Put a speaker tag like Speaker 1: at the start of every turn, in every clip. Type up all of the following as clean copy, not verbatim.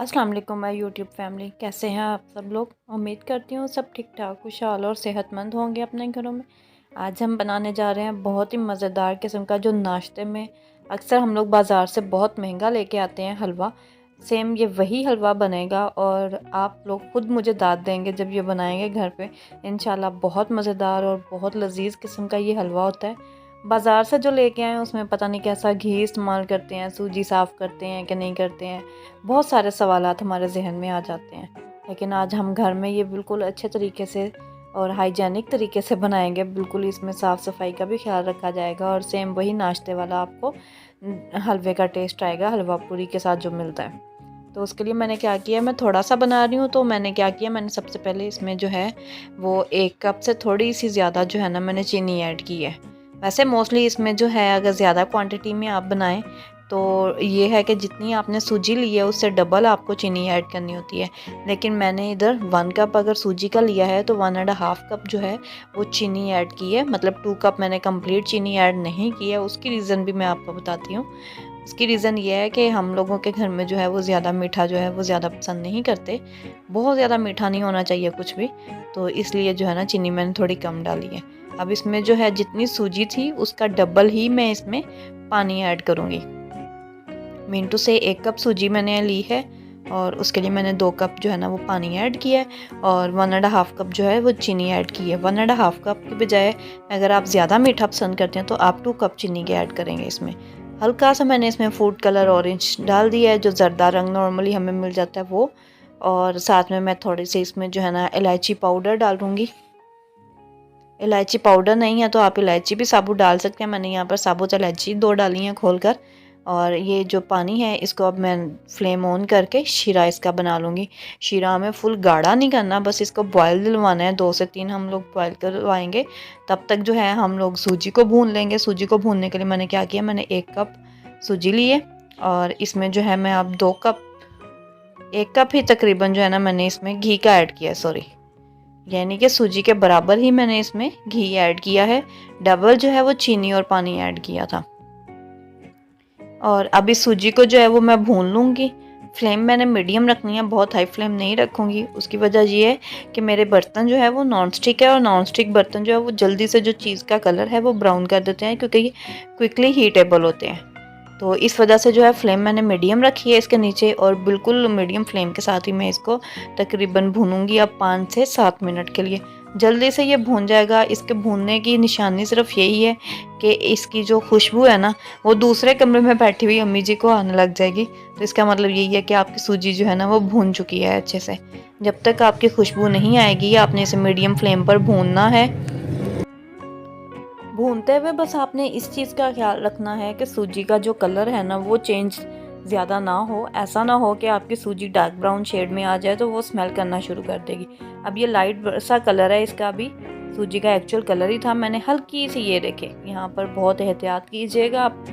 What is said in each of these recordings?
Speaker 1: अस्सलाम वालेकुम my YouTube family, कैसे हैं आप सब लोग। उम्मीद करती हूँ सब ठीक ठाक खुशहाल और सेहतमंद होंगे अपने घरों में। आज हम बनाने जा रहे हैं बहुत ही मज़ेदार किस्म का, जो नाश्ते में अक्सर हम लोग बाज़ार से बहुत महंगा लेके आते हैं हलवा। सेम ये वही हलवा बनेगा और आप लोग खुद मुझे दाद देंगे जब ये बनाएंगे घर पे। इंशाल्लाह बहुत मज़ेदार और बहुत लजीज किस्म का ये हलवा होता है। बाज़ार से जो लेके आए हैं उसमें पता नहीं कैसा घी इस्तेमाल करते हैं, सूजी साफ़ करते हैं कि नहीं करते हैं। बहुत सारे सवालात हमारे जहन में आ जाते हैं, लेकिन आज हम घर में ये बिल्कुल अच्छे तरीके से और हाइजेनिक तरीके से बनाएंगे। बिल्कुल इसमें साफ़ सफाई का भी ख्याल रखा जाएगा और सेम वही नाश्ते वाला आपको हलवे का टेस्ट आएगा, हलवा पूरी के साथ जो मिलता है। तो उसके लिए मैंने क्या किया, मैं थोड़ा सा बना रही हूँ। तो मैंने क्या किया, मैंने सबसे पहले इसमें जो है वो 1 कप से थोड़ी सी ज़्यादा जो है ना मैंने चीनी ऐड की है। वैसे मोस्टली इसमें जो है अगर ज़्यादा क्वांटिटी में आप बनाएं तो ये है कि जितनी आपने सूजी ली है उससे डबल आपको चीनी ऐड करनी होती है। लेकिन मैंने इधर 1 कप अगर सूजी का लिया है तो 1.5 कप जो है वो चीनी ऐड की है। मतलब 2 कप मैंने कंप्लीट चीनी ऐड नहीं की है। उसकी रीज़न भी मैं आपको बताती हूँ। उसकी रीज़न ये है कि हम लोगों के घर में जो है वो ज़्यादा मीठा जो है वो ज़्यादा पसंद नहीं करते। बहुत ज़्यादा मीठा नहीं होना चाहिए कुछ भी, तो इसलिए जो है ना चीनी मैंने थोड़ी कम डाली है। अब इसमें जो है जितनी सूजी थी उसका डबल ही मैं इसमें पानी ऐड करूँगी। मीन टू से 1 कप सूजी मैंने ली है और उसके लिए मैंने 2 कप जो है ना वो पानी ऐड किया है और 1.5 कप जो है वो चीनी ऐड की है। 1.5 कप के बजाय अगर आप ज़्यादा मीठा पसंद करते हैं तो आप 2 कप चीनी के ऐड करेंगे इसमें। हल्का सा मैंने इसमें फूड कलर ऑरेंज डाल दिया है, जो जर्दा रंग नॉर्मली हमें मिल जाता है वो। और साथ में मैं थोड़ी सी इसमें जो है ना इलायची पाउडर डालूँगी। इलायची पाउडर नहीं है तो आप इलायची भी साबुत डाल सकते हैं। मैंने यहाँ पर साबुत इलायची 2 डाली हैं खोलकर। और ये जो पानी है इसको अब मैं फ्लेम ऑन करके शीरा इसका बना लूँगी। शीरा हमें फुल गाढ़ा नहीं करना, बस इसको बॉयल दिलवाना है। 2 से 3 हम लोग बॉयल करवाएंगे। तब तक जो है हम लोग सूजी को भून लेंगे। सूजी को भूनने के लिए मैंने क्या किया, मैंने 1 कप सूजी ली है और इसमें जो है मैं अब 2 कप 1 कप ही तकरीबन जो है ना मैंने इसमें घी का ऐड किया, सॉरी, यानी कि सूजी के बराबर ही मैंने इसमें घी ऐड किया है। डबल जो है वो चीनी और पानी ऐड किया था। और अब इस सूजी को जो है वो मैं भून लूँगी। फ्लेम मैंने मीडियम रखनी है, बहुत हाई फ्लेम नहीं रखूँगी। उसकी वजह ये है कि मेरे बर्तन जो है वो नॉन स्टिक है और नॉन स्टिक बर्तन जो है वो जल्दी से जो चीज़ का कलर है वो ब्राउन कर देते हैं, क्योंकि ये क्विकली हीटेबल होते हैं। तो इस वजह से जो है फ्लेम मैंने मीडियम रखी है इसके नीचे और बिल्कुल मीडियम फ्लेम के साथ ही मैं इसको तकरीबन भूनूंगी अब 5 से 7 मिनट के लिए। जल्दी से ये भून जाएगा। इसके भूनने की निशानी सिर्फ यही है कि इसकी जो खुशबू है ना वो दूसरे कमरे में बैठी हुई अम्मी जी को आने लग जाएगी। तो इसका मतलब यही है कि आपकी सूजी जो है ना वो भून चुकी है अच्छे से। जब तक आपकी खुशबू नहीं आएगी आपने इसे मीडियम फ्लेम पर भूनना है। भूनते हुए बस आपने इस चीज़ का ख्याल रखना है कि सूजी का जो कलर है ना वो चेंज ज़्यादा ना हो। ऐसा ना हो कि आपकी सूजी डार्क ब्राउन शेड में आ जाए तो वो स्मेल करना शुरू कर देगी। अब ये लाइट सा कलर है इसका, अभी सूजी का एक्चुअल कलर ही था। मैंने हल्की सी, ये देखें यहाँ पर बहुत एहतियात कीजिएगा आप।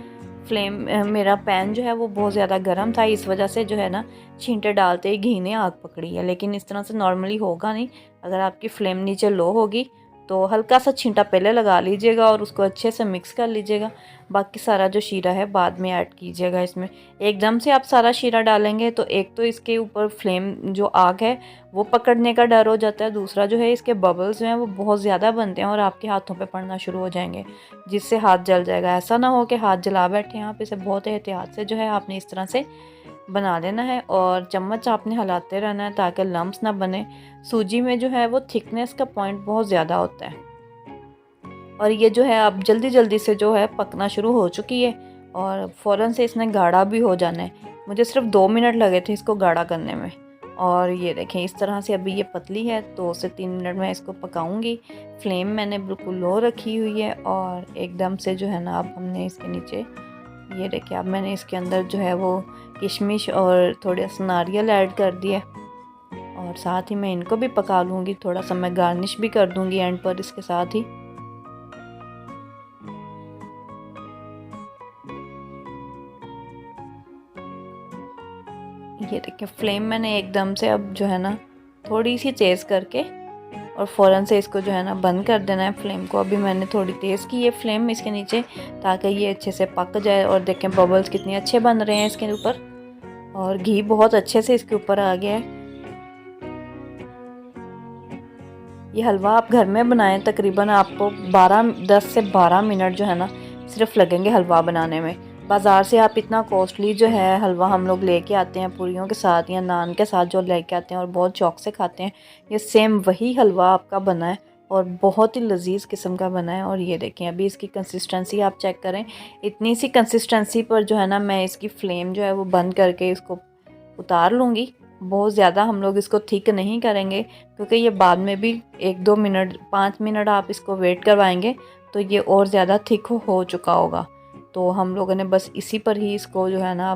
Speaker 1: फ्लेम मेरा पैन जो है वो बहुत ज़्यादा गर्म था, इस वजह से जो है ना छींटे डालते ही घी ने आग पकड़ी है। लेकिन इस तरह से नॉर्मली होगा नहीं। अगर आपकी फ्लेम नीचे लो होगी तो हल्का सा छींटा पहले लगा लीजिएगा और उसको अच्छे से मिक्स कर लीजिएगा। बाकी सारा जो शीरा है बाद में ऐड कीजिएगा इसमें। एकदम से आप सारा शीरा डालेंगे तो एक तो इसके ऊपर फ्लेम जो आग है वो पकड़ने का डर हो जाता है, दूसरा जो है इसके बबल्स जो हैं वो बहुत ज़्यादा बनते हैं और आपके हाथों पे पड़ना शुरू हो जाएंगे, जिससे हाथ जल जाएगा। ऐसा ना हो कि हाथ जला बैठे आप। इसे बहुत एहतियात से जो है आपने इस तरह से बना लेना है और चम्मच आपने हिलाते रहना है ताकि लम्स ना बने। सूजी में जो है वो थिकनेस का पॉइंट बहुत ज़्यादा होता है और ये जो है अब जल्दी जल्दी से जो है पकना शुरू हो चुकी है और फ़ौरन से इसने गाढ़ा भी हो जाना है। मुझे सिर्फ 2 मिनट लगे थे इसको गाढ़ा करने में और ये देखें इस तरह से अभी ये पतली है। 2 से 3 मिनट में इसको पकाऊंगी। फ्लेम मैंने बिल्कुल लो रखी हुई है और एकदम से जो है ना अब हमने इसके नीचे, ये देखिए अब मैंने इसके अंदर जो है वो किशमिश और थोड़ा सा नारियल ऐड कर दिया और साथ ही मैं इनको भी पका लूँगी। थोड़ा सा मैं गार्निश भी कर दूँगी एंड पर इसके साथ ही। ये देखिए फ्लेम मैंने एकदम से अब जो है ना थोड़ी सी तेज़ करके और फ़ौरन से इसको जो है ना बंद कर देना है फ्लेम को। अभी मैंने थोड़ी तेज़ की है फ्लेम इसके नीचे ताकि ये अच्छे से पक जाए और देखें बबल्स कितने अच्छे बन रहे हैं इसके ऊपर। और घी बहुत अच्छे से इसके ऊपर आ गया है। ये हलवा आप घर में बनाएं, तकरीबन आपको 10 से 12 मिनट जो है ना सिर्फ लगेंगे हलवा बनाने में। बाज़ार से आप इतना कॉस्टली जो है हलवा हम लोग लेके आते हैं पूरियों के साथ या नान के साथ जो लेके आते हैं और बहुत शौक से खाते हैं, ये सेम वही हलवा आपका बना है और बहुत ही लजीज किस्म का बना है। और ये देखें अभी इसकी कंसिस्टेंसी आप चेक करें, इतनी सी कंसिस्टेंसी पर जो है ना मैं इसकी फ्लेम जो है वो बंद करके इसको उतार लूँगी। बहुत ज़्यादा हम लोग इसको थिक नहीं करेंगे क्योंकि ये बाद में भी 1-2 मिनट 5 मिनट आप इसको वेट करवाएंगे तो ये और ज़्यादा थिक हो चुका होगा। तो हम लोगों ने बस इसी पर ही इसको जो है ना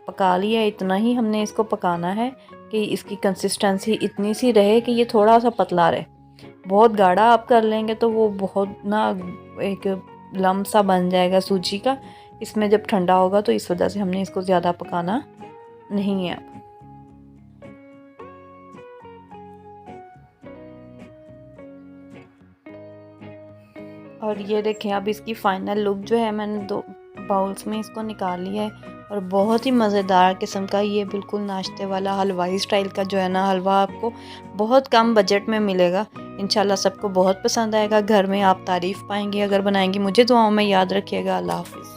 Speaker 1: पका लिया। इतना ही हमने इसको पकाना है कि इसकी कंसिस्टेंसी इतनी सी रहे कि ये थोड़ा सा पतला रहे। बहुत गाढ़ा आप कर लेंगे तो वो बहुत ना एक लम्ब सा बन जाएगा सूजी का। इसमें जब ठंडा होगा तो इस वजह से हमने इसको ज़्यादा पकाना नहीं है। और ये देखें अब इसकी फ़ाइनल लुक जो है मैंने 2 बाउल्स में इसको निकाल लिया है और बहुत ही मज़ेदार किस्म का ये बिल्कुल नाश्ते वाला हलवाई स्टाइल का जो है ना हलवा आपको बहुत कम बजट में मिलेगा। इंशाल्लाह सबको बहुत पसंद आएगा। घर में आप तारीफ़ पाएंगे अगर बनाएंगे। मुझे दुआओं में याद रखिएगा। अल्लाह हाफ़िज़।